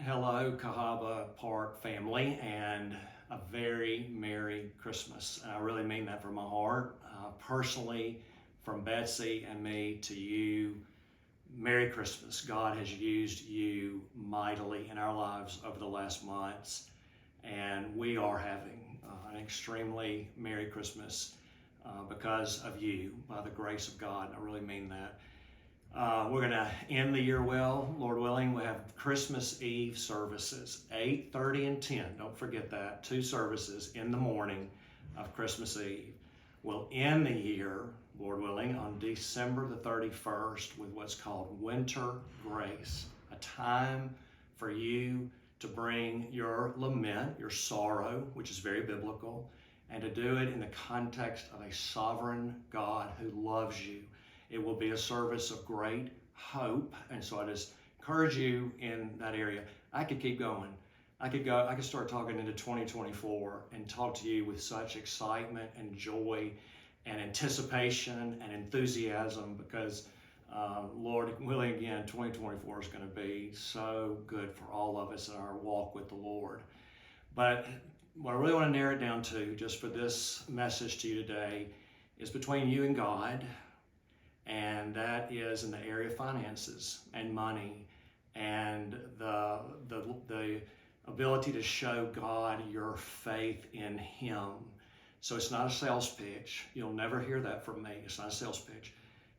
Hello, Cahaba Park family, and a very Merry Christmas. And I really mean that from my heart. Personally, from Betsy and me to you, Merry Christmas. God has used you mightily in our lives over the last months, and we are having an extremely Merry Christmas because of you, by the grace of God. I really mean that. We're going to end the year well, Lord willing. We have Christmas Eve services, 8:30 and 10. Don't forget that. 2 services in the morning of Christmas Eve. We'll end the year, Lord willing, on December the 31st with what's called Winter Grace, a time for you to bring your lament, your sorrow, which is very biblical, and to do it in the context of a sovereign God who loves you. It will be a service of great hope. And so I just encourage you in that area. I could keep going. I could start talking into 2024 and talk to you with such excitement and joy and anticipation and enthusiasm because Lord willing, again, 2024 is going to be so good for all of us in our walk with the Lord. But what I really want to narrow it down to just for this message to you today is between you and God. And that is in the area of finances and money and the ability to show God your faith in Him. So it's not a sales pitch. You'll never hear that from me. It's not a sales pitch.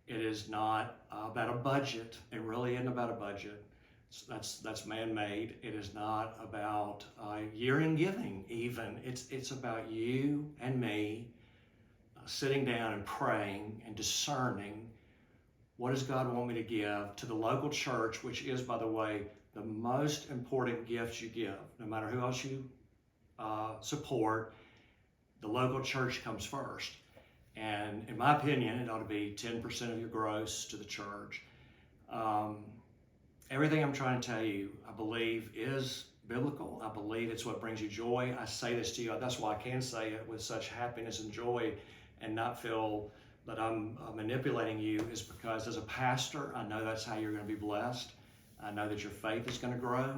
It is not about a budget. It really isn't about a budget. That's man-made. It is not about year-end giving even. It's about you and me sitting down and praying and discerning what does God want me to give to the local church, which is, by the way, the most important gift you give. No matter who else you support, the local church comes first. And in my opinion, it ought to be 10% of your gross to the church. Everything I'm trying to tell you, I believe, is biblical. I believe it's what brings you joy. I say this to you. That's why I can say it with such happiness and joy and not feel that I'm manipulating you, is because as a pastor, I know that's how you're going to be blessed. I know that your faith is going to grow.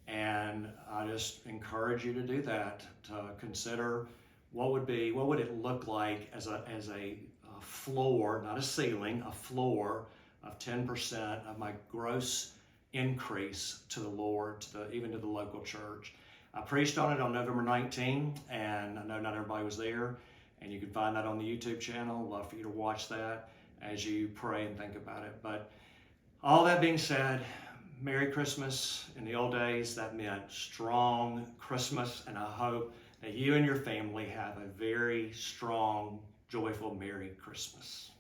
And I just encourage you to do that, to consider what would it look like as a floor, not a ceiling, a floor of 10% of my gross increase to the Lord, even to the local church. I preached on it on November 19, and I know not everybody was there. And you can find that on the YouTube channel. I'd love for you to watch that as you pray and think about it. But all that being said, Merry Christmas. In the old days, that meant strong Christmas. And I hope that you and your family have a very strong, joyful Merry Christmas.